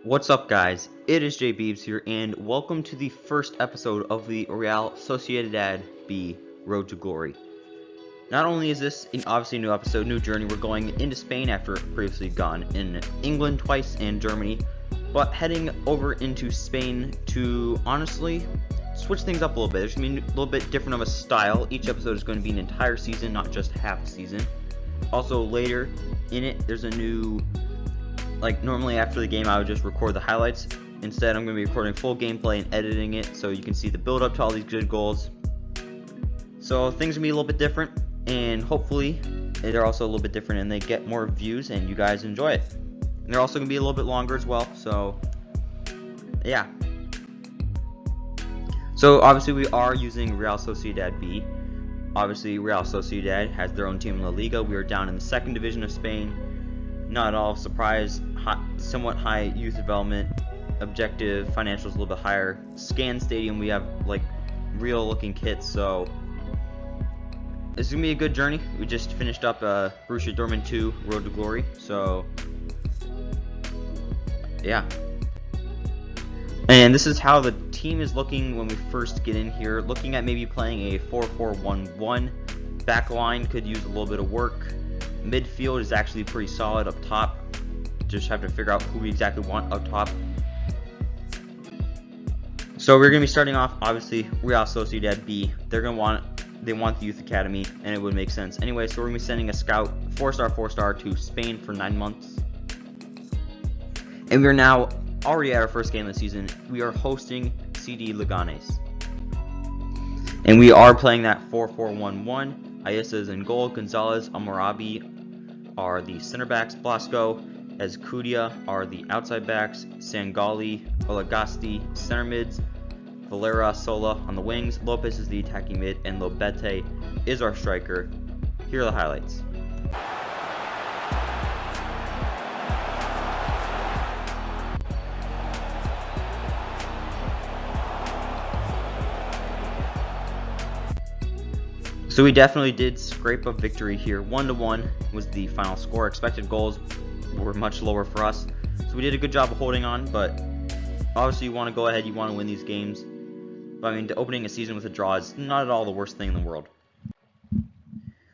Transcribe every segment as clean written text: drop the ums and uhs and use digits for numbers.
What's up, guys? It is Jay Beebs here, and welcome to the first episode of the Real Sociedad B Road to Glory. Not only is this obviously a new episode, new journey, we're going into Spain after previously gone in England twice and Germany, but heading over into Spain to honestly switch things up a little bit. There's going to be a little bit different of a style. Each episode is going to be an entire season, not just half a season. Also, later in it, there's a new... normally after the game I would just record the highlights. Instead, I'm going to be recording full gameplay and editing it so you can see the build up to all these good goals. So things are going to be a little bit different, and hopefully they're also a little bit different and they get more views and you guys enjoy it. And they're also going to be a little bit longer as well, so yeah. So obviously we are using Real Sociedad B. Obviously Real Sociedad has their own team in La Liga. We are down in the second division of Spain. Not at all surprised, somewhat high youth development, objective, financials a little bit higher. Scan Stadium, we have real looking kits, so it's going to be a good journey. We just finished up Borussia Dortmund 2 Road to Glory, so yeah. And this is how the team is looking when we first get in here. Looking at maybe playing a 4-4-1-1. Back line could use a little bit of work. Midfield is actually pretty solid up top. Just have to figure out who we exactly want up top. So we're going to be starting off, obviously, Real Sociedad B. They want the youth academy, and it would make sense. Anyway, so we're going to be sending a scout, 4-star, to Spain for 9 months. And we are now already at our first game of the season. We are hosting CD Leganes. And we are playing that 4-4-1-1. Ayesa is in goal. Gonzalez, Amarabi are the center backs. Blasco, Ezcudia are the outside backs. Sangali, Olagasti, center mids. Valera, Sola on the wings. Lopez is the attacking mid, and Lobete is our striker. Here are the highlights. So we definitely did scrape a victory here. 1-1 was the final score. Expected goals were much lower for us. So we did a good job of holding on, but obviously you want to go ahead, you want to win these games. But I mean, opening a season with a draw is not at all the worst thing in the world.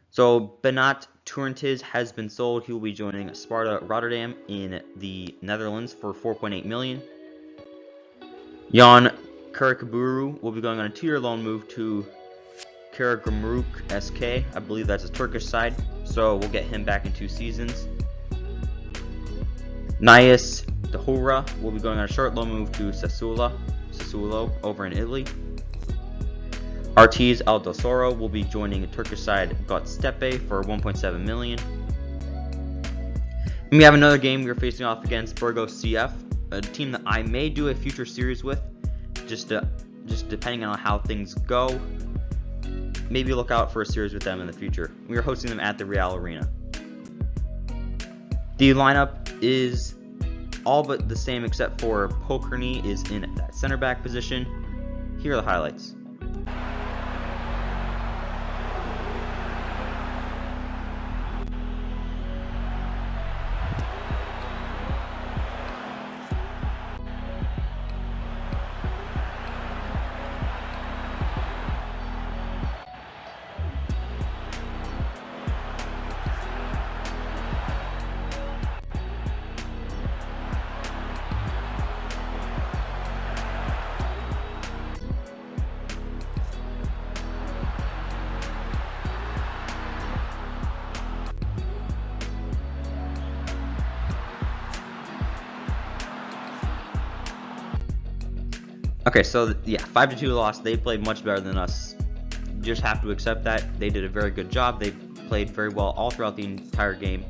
So Benat Turantiz has been sold. He will be joining Sparta Rotterdam in the Netherlands for 4.8 million. Jan Karakaburu will be going on a 2-year loan move to Karagümrük SK. I believe that's a Turkish side, so we'll get him back in 2 seasons. Nias Dahura will be going on a short loan move to Sassuolo over in Italy. Artiz Aldosoro will be joining a Turkish side Göztepe for 1.7 million. And we have another game we are facing off against Burgos CF, a team that I may do a future series with, just depending on how things go. Maybe look out for a series with them in the future. We are hosting them at the Real Arena. The lineup is all but the same except for Pokerny is in that center back position. Here are the highlights. Okay, so yeah, 5-2 loss. They played much better than us. You just have to accept that. They did a very good job. They played very well all throughout the entire game.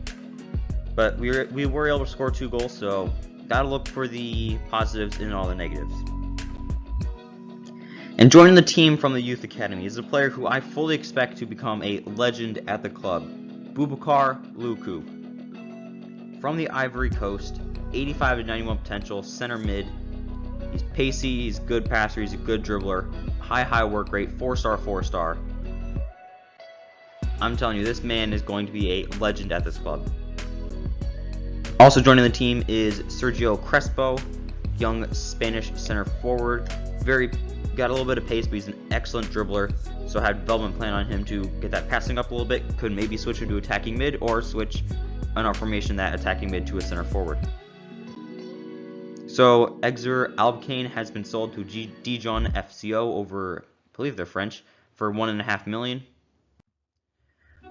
But we were able to score 2 goals, so gotta look for the positives and all the negatives. And joining the team from the Youth Academy is a player who I fully expect to become a legend at the club, Boubacar Loukou. From the Ivory Coast, 85 to 91 potential, center mid. He's pacey, he's a good passer, he's a good dribbler, high work rate, 4-star. I'm telling you, this man is going to be a legend at this club. Also joining the team is Sergio Crespo, young Spanish center forward. Got a little bit of pace, but he's an excellent dribbler. So I had development plan on him to get that passing up a little bit. Could maybe switch him to attacking mid or switch in our formation that attacking mid to a center forward. So Exer Albacane has been sold to Dijon FCO over, I believe they're French, for $1.5 million.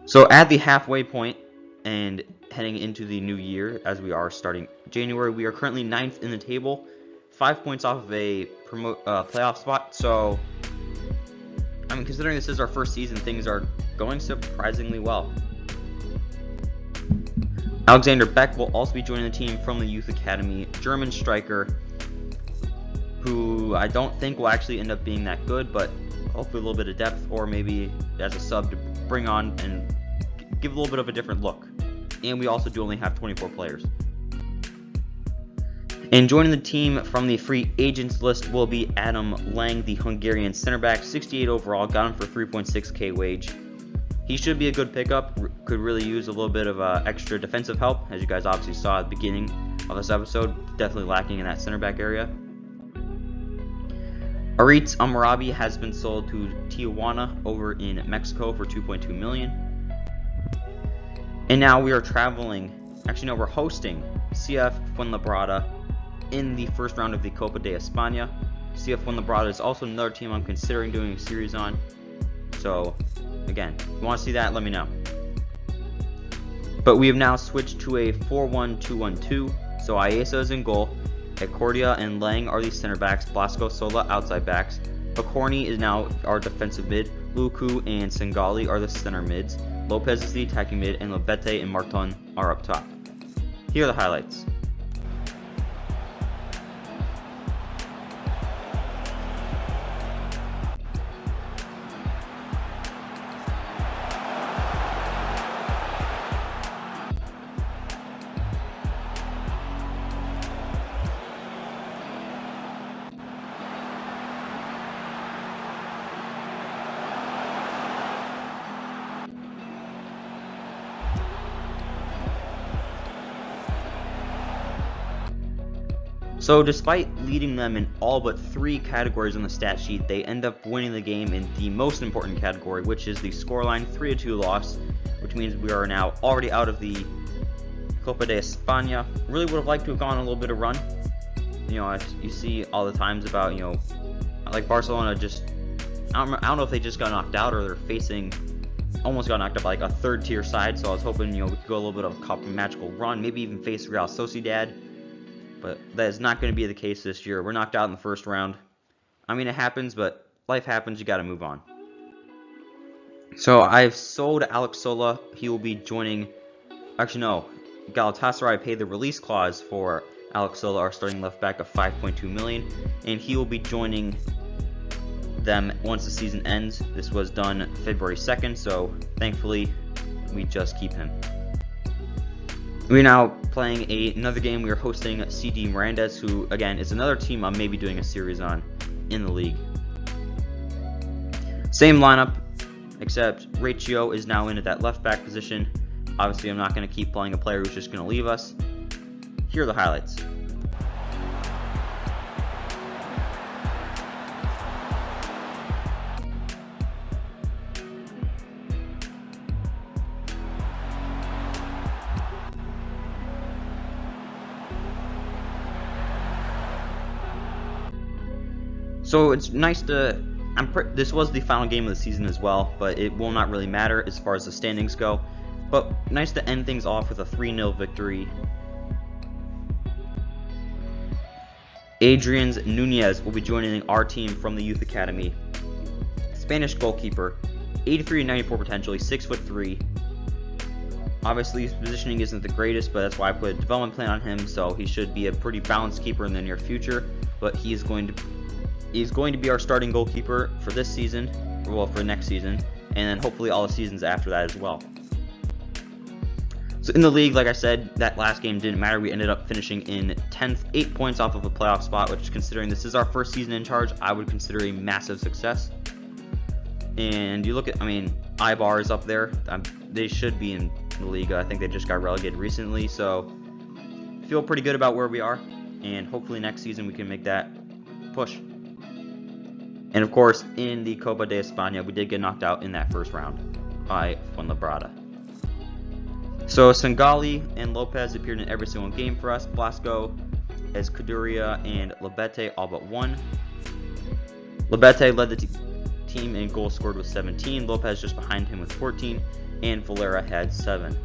So at the halfway point and heading into the new year, as we are starting January, we are currently 9th in the table, 5 points off of a playoff spot. So, I mean, considering this is our first season, things are going surprisingly well. Alexander Beck will also be joining the team from the Youth Academy, German striker, who I don't think will actually end up being that good, but hopefully a little bit of depth, or maybe as a sub to bring on and give a little bit of a different look. And we also do only have 24 players. And joining the team from the free agents list will be Adam Lang, the Hungarian center back, 68 overall, got him for 3.6k wage. He should be a good pickup, could really use a little bit of extra defensive help, as you guys obviously saw at the beginning of this episode, definitely lacking in that center back area. Aritz Amarabi has been sold to Tijuana over in Mexico for $2.2 million. And now we are we're hosting CF Fuenlabrada in the first round of the Copa de Espana. CF Fuenlabrada is also another team I'm considering doing a series on. So, again, if you want to see that, let me know. But we have now switched to a 4-1-2-1-2. So Ayesa is in goal. Ecordia and Lang are the center backs. Blasco Sola outside backs. Pacorni is now our defensive mid. Luku and Sengali are the center mids. Lopez is the attacking mid, and Lobete and Marton are up top. Here are the highlights. So despite leading them in all but 3 categories on the stat sheet, they end up winning the game in the most important category, which is the scoreline 3-2 loss, which means we are now already out of the Copa de Espana. Really would have liked to have gone on a little bit of run. You know, you see all the times about, you know, like Barcelona just, I don't know if they just got knocked out or they're almost got knocked out by like a 3rd tier side, so I was hoping, you know, we could go a little bit of a magical run, maybe even face Real Sociedad. But that is not going to be the case this year. We're knocked out in the first round. I mean, it happens, but life happens. You got to move on. So I've sold Alex Sola. He will be joining. Actually, no. Galatasaray paid the release clause for Alex Sola, our starting left back, of $5.2 million, and he will be joining them once the season ends. This was done February 2nd, so thankfully we just keep him. We're now playing another game. We are hosting CD Mirandes, who, again, is another team I'm maybe doing a series on in the league. Same lineup, except Rachio is now in at that left back position. Obviously, I'm not going to keep playing a player who's just going to leave us. Here are the highlights. So it's nice to, this was the final game of the season as well, but it will not really matter as far as the standings go. But nice to end things off with a 3-0 victory. Adrian Nunez will be joining our team from the Youth Academy. Spanish goalkeeper, 83 and 94 potential, he's 6'3". Obviously his positioning isn't the greatest, but that's why I put a development plan on him, so he should be a pretty balanced keeper in the near future. But he's going to be our starting goalkeeper for this season, well, for next season, and then hopefully all the seasons after that as well. So in the league, like I said, that last game didn't matter. We ended up finishing in 10th, 8 points off of a playoff spot, which, considering this is our first season in charge, I would consider a massive success. And you look at, I mean, Ibar is up there. They should be in the league. I think they just got relegated recently, so feel pretty good about where we are, and hopefully next season we can make that push. And of course, in the Copa de Espana, we did get knocked out in that first round by Fuenlabrada. So Sangali and Lopez appeared in every single game for us. Blasco, Escuderia, and Labete all but one. Labete led the team in goals scored with 17, Lopez just behind him with 14, and Valera had 7.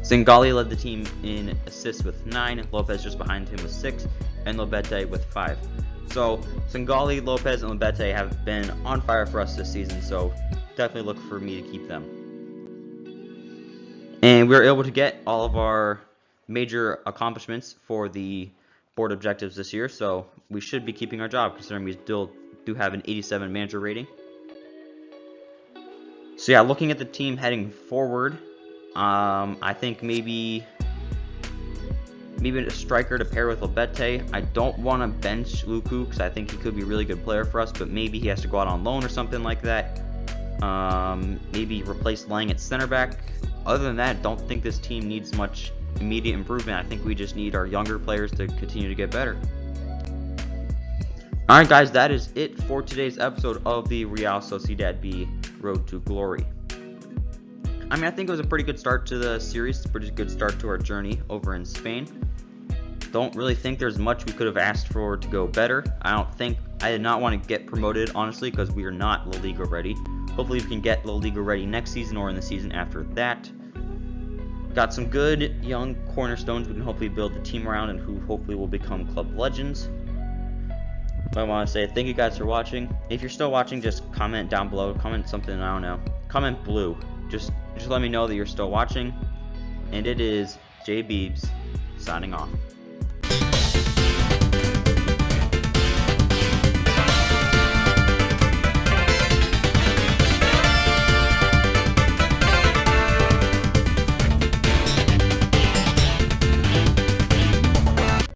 Sangali led the team in assists with 9, Lopez just behind him with 6, and Labete with 5. So Sangali, Lopez, and Labete have been on fire for us this season, so definitely look for me to keep them. And we were able to get all of our major accomplishments for the board objectives this year, so we should be keeping our job considering we still do have an 87 manager rating. So yeah, looking at the team heading forward, I think maybe a striker to pair with Labete. I don't want to bench Luku because I think he could be a really good player for us, but maybe he has to go out on loan or something like that. Maybe replace Lang at center back. Other than that, don't think this team needs much immediate improvement. I think we just need our younger players to continue to get better. Alright guys, that is it for today's episode of the Real Sociedad B Road to Glory. I mean, I think it was a pretty good start to the series, a pretty good start to our journey over in Spain. Don't really think there's much we could have asked for to go better. I did not want to get promoted, honestly, because we are not La Liga ready. Hopefully we can get La Liga ready next season or in the season after that. Got some good young cornerstones we can hopefully build the team around and who hopefully will become club legends. But I want to say thank you guys for watching. If you're still watching, just comment down below. Comment something, I don't know. Comment blue. Just let me know that you're still watching. And it is J Beebs signing off.